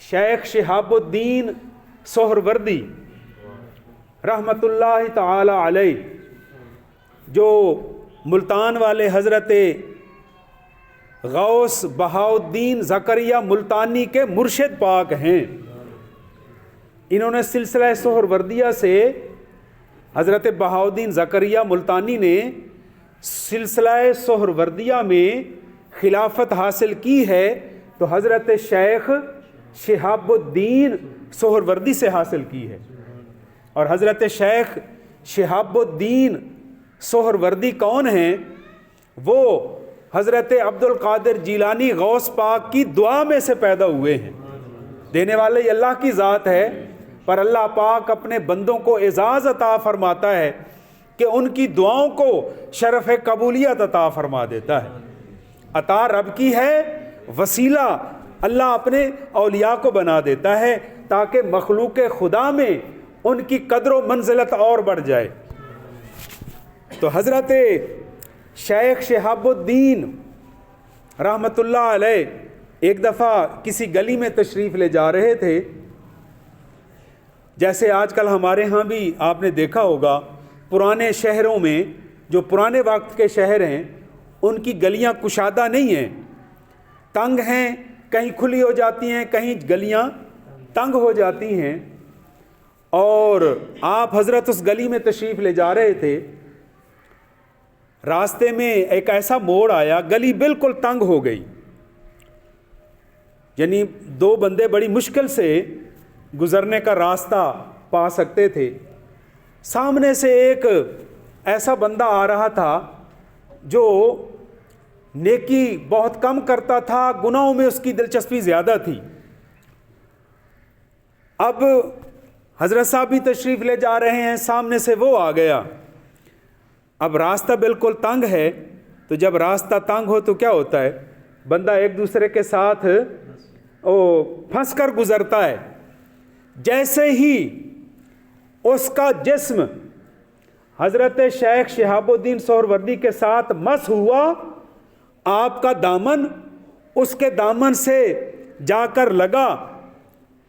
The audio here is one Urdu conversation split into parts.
شیخ شہاب الدین سہروردی رحمۃ اللہ تعالی علیہ، جو ملتان والے حضرت غوث بہاؤالدین زکریہ ملتانی کے مرشد پاک ہیں، انہوں نے سلسلہ سہروردیہ سے، حضرت بہاؤالدین زکریہ ملتانی نے سلسلہ سہروردیہ میں خلافت حاصل کی ہے تو حضرت شیخ شہاب الدین سہروردی سے حاصل کی ہے۔ اور حضرت شیخ شہاب الدین سہروردی کون ہیں؟ وہ حضرت عبد القادر جیلانی غوث پاک کی دعا میں سے پیدا ہوئے ہیں۔ دینے والے اللہ کی ذات ہے، پر اللہ پاک اپنے بندوں کو اعزاز عطا فرماتا ہے کہ ان کی دعاؤں کو شرف قبولیت عطا فرما دیتا ہے۔ عطا رب کی ہے، وسیلہ اللہ اپنے اولیاء کو بنا دیتا ہے تاکہ مخلوق خدا میں ان کی قدر و منزلت اور بڑھ جائے۔ تو حضرت شیخ شہاب الدین رحمۃ اللہ علیہ ایک دفعہ کسی گلی میں تشریف لے جا رہے تھے، جیسے آج کل ہمارے ہاں بھی آپ نے دیکھا ہوگا پرانے شہروں میں، جو پرانے وقت کے شہر ہیں ان کی گلیاں کشادہ نہیں ہیں، تنگ ہیں، کہیں کھلی ہو جاتی ہیں، کہیں گلیاں تنگ ہو جاتی ہیں۔ اور آپ حضرت اس گلی میں تشریف لے جا رہے تھے، راستے میں ایک ایسا موڑ آیا، گلی بالکل تنگ ہو گئی، یعنی دو بندے بڑی مشکل سے گزرنے کا راستہ پا سکتے تھے۔ سامنے سے ایک ایسا بندہ آ رہا تھا جو نیکی بہت کم کرتا تھا، گناہوں میں اس کی دلچسپی زیادہ تھی۔ اب حضرت صاحب بھی تشریف لے جا رہے ہیں، سامنے سے وہ آ گیا۔ اب راستہ بالکل تنگ ہے، تو جب راستہ تنگ ہو تو کیا ہوتا ہے؟ بندہ ایک دوسرے کے ساتھ پھنس کر گزرتا ہے۔ جیسے ہی اس کا جسم حضرت شیخ شہاب الدین سہروردی کے ساتھ مس ہوا، آپ کا دامن اس کے دامن سے جا کر لگا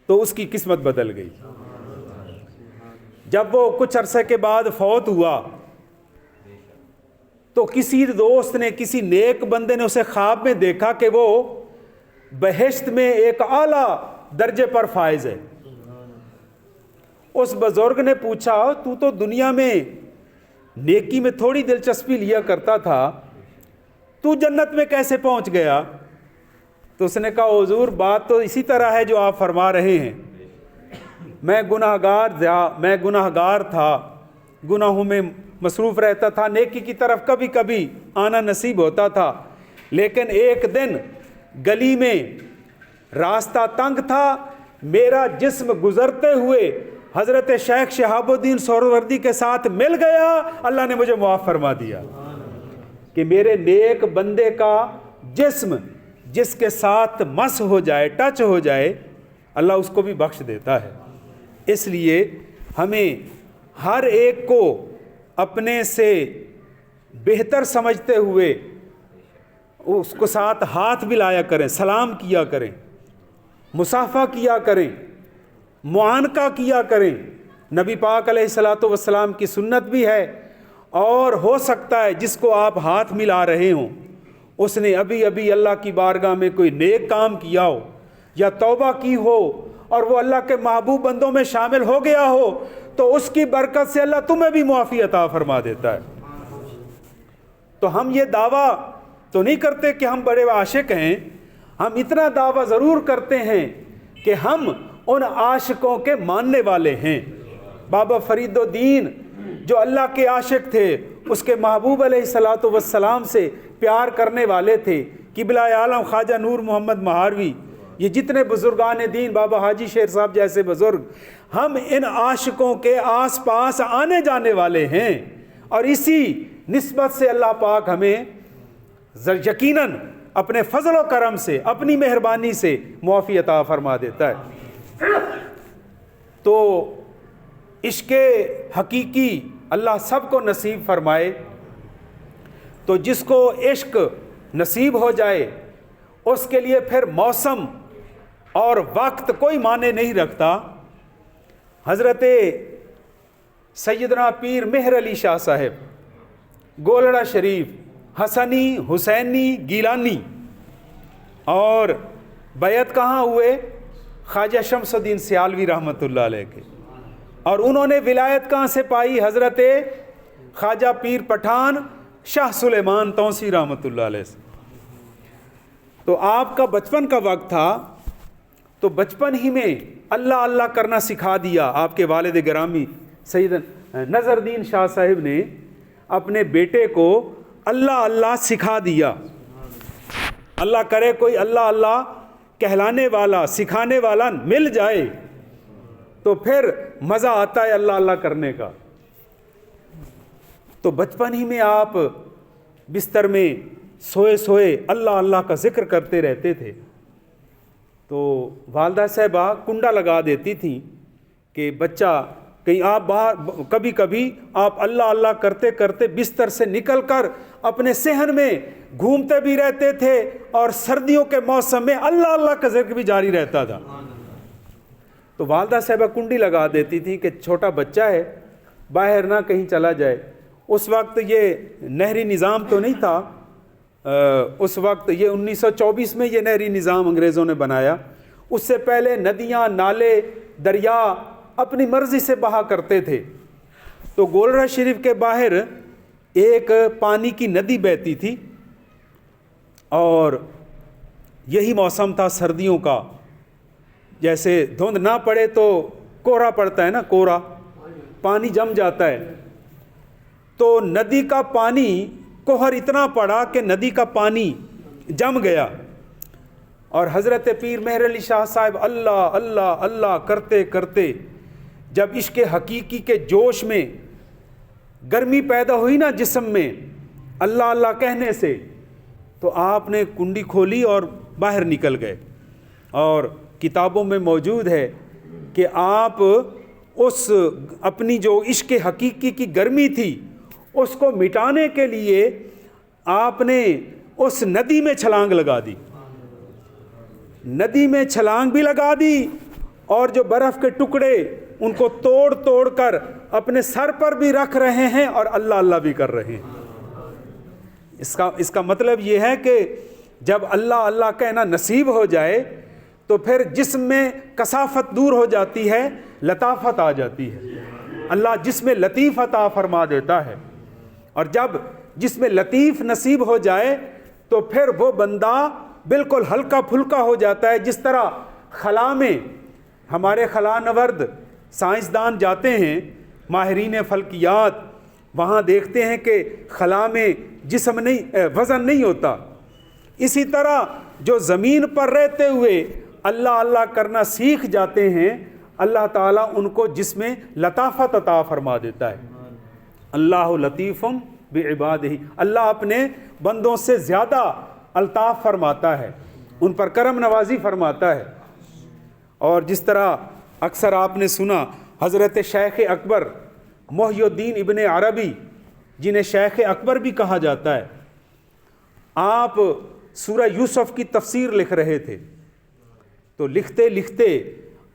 تو اس کی قسمت بدل گئی۔ جب وہ کچھ عرصے کے بعد فوت ہوا تو کسی دوست نے، کسی نیک بندے نے اسے خواب میں دیکھا کہ وہ بہشت میں ایک اعلیٰ درجے پر فائز ہے۔ اس بزرگ نے پوچھا، تو تو دنیا میں نیکی میں تھوڑی دلچسپی لیا کرتا تھا، تو جنت میں کیسے پہنچ گیا؟ تو اس نے کہا، حضور بات تو اسی طرح ہے جو آپ فرما رہے ہیں، میں گناہگار تھا، گناہوں میں مصروف رہتا تھا، نیکی کی طرف کبھی کبھی آنا نصیب ہوتا تھا، لیکن ایک دن گلی میں راستہ تنگ تھا، میرا جسم گزرتے ہوئے حضرت شیخ شہاب الدین سہروردی کے ساتھ مل گیا، اللہ نے مجھے معاف فرما دیا کہ میرے نیک بندے کا جسم جس کے ساتھ مس ہو جائے، ٹچ ہو جائے، اللہ اس کو بھی بخش دیتا ہے۔ اس لیے ہمیں ہر ایک کو اپنے سے بہتر سمجھتے ہوئے اس کو ساتھ ہاتھ ملایا کریں، سلام کیا کریں، مصافحہ کیا کریں، معانقہ کیا کریں۔ نبی پاک علیہ الصلوۃ والسلام کی سنت بھی ہے، اور ہو سکتا ہے جس کو آپ ہاتھ ملا رہے ہوں اس نے ابھی ابھی اللہ کی بارگاہ میں کوئی نیک کام کیا ہو یا توبہ کی ہو اور وہ اللہ کے محبوب بندوں میں شامل ہو گیا ہو، تو اس کی برکت سے اللہ تمہیں بھی معافی عطا فرما دیتا ہے۔ تو ہم یہ دعویٰ تو نہیں کرتے کہ ہم بڑے عاشق ہیں، ہم اتنا دعویٰ ضرور کرتے ہیں کہ ہم ان عاشقوں کے ماننے والے ہیں۔ بابا فرید الدین جو اللہ کے عاشق تھے، اس کے محبوب علیہ الصلوۃ والسلام سے پیار کرنے والے تھے، قبلہ عالم خواجہ نور محمد مہاروی، یہ جتنے بزرگان دین، بابا حاجی شیر صاحب جیسے بزرگ، ہم ان عاشقوں کے آس پاس آنے جانے والے ہیں، اور اسی نسبت سے اللہ پاک ہمیں یقیناً اپنے فضل و کرم سے، اپنی مہربانی سے معافی عطا فرما دیتا ہے۔ تو عشق حقیقی اللہ سب کو نصیب فرمائے۔ تو جس کو عشق نصیب ہو جائے اس کے لیے پھر موسم اور وقت کوئی معنی نہیں رکھتا. حضرت سیدنا پیر مہر علی شاہ صاحب گولڑا شریف حسنی حسینی گیلانی، اور بیعت کہاں ہوئے؟ خواجہ شمس الدین سیالوی رحمۃ اللہ علیہ کے. اور انہوں نے ولایت کہاں سے پائی؟ حضرت خواجہ پیر پٹھان شاہ سلیمان توسی رحمۃ اللہ علیہ سے. تو آپ کا بچپن کا وقت تھا، تو بچپن ہی میں اللہ اللہ کرنا سکھا دیا آپ کے والد گرامی سید نظر الدین شاہ صاحب نے اپنے بیٹے کو اللہ اللہ سکھا دیا. اللہ کرے کوئی اللہ اللہ کہلانے والا سکھانے والا مل جائے تو پھر مزہ آتا ہے اللہ اللہ کرنے کا. تو بچپن ہی میں آپ بستر میں سوئے سوئے اللہ اللہ کا ذکر کرتے رہتے تھے. تو والدہ صاحبہ کنڈا لگا دیتی تھیں کہ بچہ کہیں آپ باہر، کبھی کبھی آپ اللہ اللہ کرتے کرتے بستر سے نکل کر اپنے صحن میں گھومتے بھی رہتے تھے، اور سردیوں کے موسم میں اللہ اللہ کا ذکر بھی جاری رہتا تھا. تو والدہ صاحبہ کنڈی لگا دیتی تھی کہ چھوٹا بچہ ہے، باہر نہ کہیں چلا جائے. اس وقت یہ نہری نظام تو نہیں تھا، اس وقت یہ 1924 میں یہ نہری نظام انگریزوں نے بنایا. اس سے پہلے ندیاں نالے دریا اپنی مرضی سے بہا کرتے تھے. تو گولڑا شریف کے باہر ایک پانی کی ندی بہتی تھی، اور یہی موسم تھا سردیوں کا. جیسے دھند نہ پڑے تو کوہرا پڑتا ہے نا، کوہرا، پانی جم جاتا ہے. تو ندی کا پانی کوہر اتنا پڑا کہ ندی کا پانی جم گیا، اور حضرت پیر مہر علی شاہ صاحب اللہ اللہ اللہ کرتے کرتے جب عشق حقیقی کے جوش میں گرمی پیدا ہوئی نا جسم میں اللہ اللہ کہنے سے، تو آپ نے کنڈی کھولی اور باہر نکل گئے. اور کتابوں میں موجود ہے کہ آپ اس اپنی جو عشق حقیقی کی گرمی تھی اس کو مٹانے کے لیے آپ نے اس ندی میں چھلانگ لگا دی. ندی میں چھلانگ بھی لگا دی، اور جو برف کے ٹکڑے ان کو توڑ توڑ کر اپنے سر پر بھی رکھ رہے ہیں اور اللہ اللہ بھی کر رہے ہیں. اس کا مطلب یہ ہے کہ جب اللہ اللہ کہنا نصیب ہو جائے تو پھر جسم میں کثافت دور ہو جاتی ہے، لطافت آ جاتی ہے. اللہ جس میں لطیف عطا فرما دیتا ہے، اور جب جس میں لطیف نصیب ہو جائے تو پھر وہ بندہ بالکل ہلکا پھلکا ہو جاتا ہے. جس طرح خلا میں ہمارے خلا نورد سائنسدان جاتے ہیں، ماہرین فلکیات، وہاں دیکھتے ہیں کہ خلا میں جسم نہیں، وزن نہیں ہوتا. اسی طرح جو زمین پر رہتے ہوئے اللہ اللہ کرنا سیکھ جاتے ہیں، اللہ تعالیٰ ان کو جس میں لطافت عطا فرما دیتا ہے. اللہ لطیف بعبادہ، اللہ اپنے بندوں سے زیادہ الطاف فرماتا ہے، ان پر کرم نوازی فرماتا ہے. اور جس طرح اکثر آپ نے سنا حضرت شیخ اکبر محی الدین ابن عربی، جنہیں شیخ اکبر بھی کہا جاتا ہے، آپ سورہ یوسف کی تفسیر لکھ رہے تھے. تو لکھتے لکھتے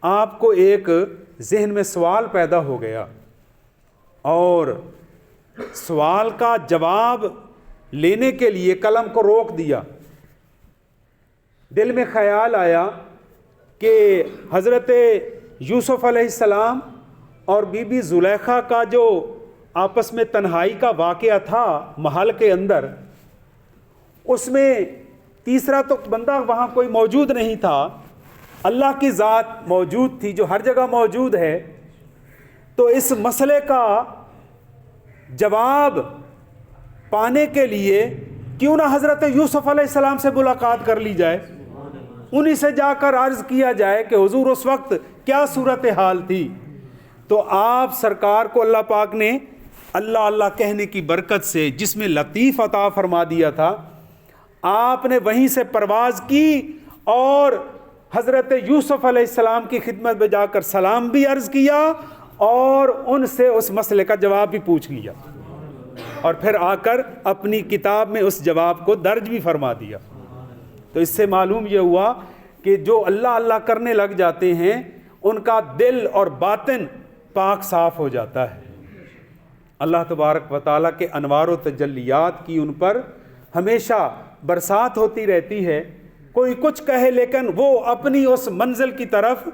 آپ کو ایک ذہن میں سوال پیدا ہو گیا، اور سوال کا جواب لینے کے لیے قلم کو روک دیا. دل میں خیال آیا کہ حضرت یوسف علیہ السلام اور بی بی زلیخا کا جو آپس میں تنہائی کا واقعہ تھا محل کے اندر، اس میں تیسرا تو بندہ وہاں کوئی موجود نہیں تھا، اللہ کی ذات موجود تھی جو ہر جگہ موجود ہے. تو اس مسئلے کا جواب پانے کے لیے کیوں نہ حضرت یوسف علیہ السلام سے ملاقات کر لی جائے، انہی سے جا کر عرض کیا جائے کہ حضور اس وقت کیا صورتحال تھی. تو آپ سرکار کو اللہ پاک نے اللہ اللہ کہنے کی برکت سے جس میں لطیف عطا فرما دیا تھا، آپ نے وہیں سے پرواز کی اور حضرت یوسف علیہ السلام کی خدمت میں جا کر سلام بھی عرض کیا اور ان سے اس مسئلے کا جواب بھی پوچھ لیا، اور پھر آ کر اپنی کتاب میں اس جواب کو درج بھی فرما دیا. تو اس سے معلوم یہ ہوا کہ جو اللہ اللہ کرنے لگ جاتے ہیں ان کا دل اور باطن پاک صاف ہو جاتا ہے. اللہ تبارک و تعالیٰ کے انوار و تجلیات کی ان پر ہمیشہ برسات ہوتی رہتی ہے. کوئی کچھ کہے لیکن وہ اپنی اس منزل کی طرف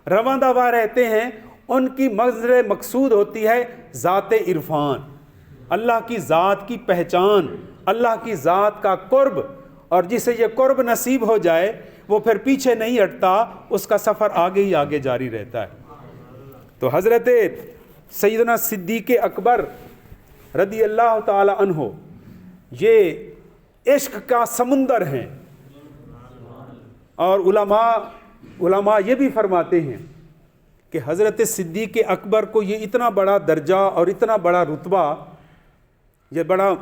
رواں دوا رہتے ہیں. ان کی منزل مقصود ہوتی ہے ذات عرفان، اللہ کی ذات کی پہچان، اللہ کی ذات کا قرب. اور جسے یہ قرب نصیب ہو جائے وہ پھر پیچھے نہیں ہٹتا، اس کا سفر آگے ہی آگے جاری رہتا ہے. تو حضرت سیدنا صدیق اکبر رضی اللہ تعالی عنہ یہ عشق کا سمندر ہیں. اور علماء یہ بھی فرماتے ہیں کہ حضرت صدیق اکبر کو یہ اتنا بڑا درجہ اور اتنا بڑا رتبہ، یہ بڑا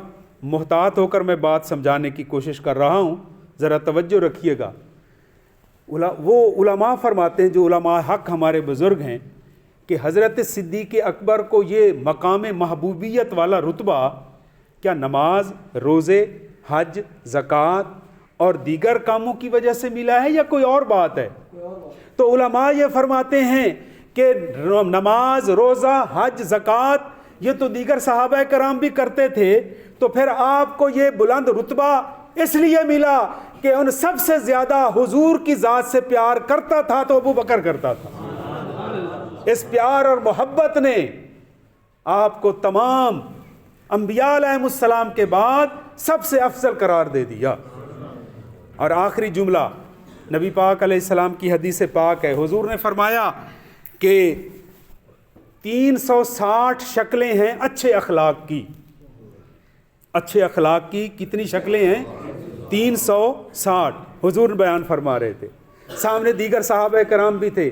محتاط ہو کر میں بات سمجھانے کی کوشش کر رہا ہوں، ذرا توجہ رکھیے گا. وہ علماء فرماتے ہیں، جو علماء حق ہمارے بزرگ ہیں، کہ حضرت صدیق اکبر کو یہ مقام محبوبیت والا رتبہ کیا نماز، روزے، حج، زکوٰۃ اور دیگر کاموں کی وجہ سے ملا ہے یا کوئی اور بات ہے؟ تو علماء یہ فرماتے ہیں کہ نماز، روزہ، حج، زکوٰۃ یہ تو دیگر صحابہ کرام بھی کرتے تھے، تو پھر آپ کو یہ بلند رتبہ اس لیے ملا کہ ان سب سے زیادہ حضور کی ذات سے پیار کرتا تھا تو ابو بکر کرتا تھا. اس پیار اور محبت نے آپ کو تمام انبیاء علیہ السلام کے بعد سب سے افضل قرار دے دیا. اور آخری جملہ نبی پاک علیہ السلام کی حدیث پاک ہے. حضور نے فرمایا کہ 360 شکلیں ہیں اچھے اخلاق کی. اچھے اخلاق کی کتنی شکلیں ہیں؟ 360 حضور بیان فرما رہے تھے. سامنے دیگر صحابہ کرام بھی تھے.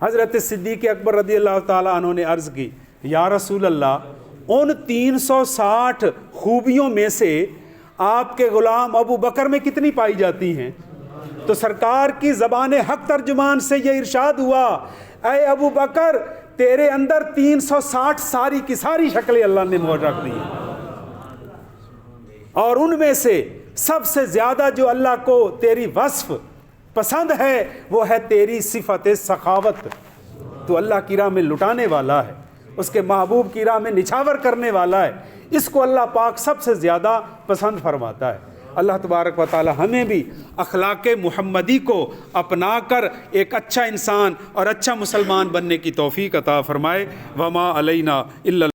حضرت صدیق اکبر رضی اللہ تعالیٰ عنہ نے عرض کی، یا رسول اللہ، ان 360 خوبیوں میں سے آپ کے غلام ابو بکر میں کتنی پائی جاتی ہیں؟ تو سرکار کی زبان حق ترجمان سے یہ ارشاد ہوا، اے ابو بکر، تیرے اندر 360 ساری کی ساری شکلیں اللہ نے مہر رکھ دی ہیں، اور ان میں سے سب سے زیادہ جو اللہ کو تیری وصف پسند ہے وہ ہے تیری صفت سخاوت. تو اللہ کی راہ میں لٹانے والا ہے، اس کے محبوب کی راہ میں نچھاور کرنے والا ہے. اس کو اللہ پاک سب سے زیادہ پسند فرماتا ہے. اللہ تبارک و تعالی ہمیں بھی اخلاق محمدی کو اپنا کر ایک اچھا انسان اور اچھا مسلمان بننے کی توفیق عطا فرمائے. وما علینا الا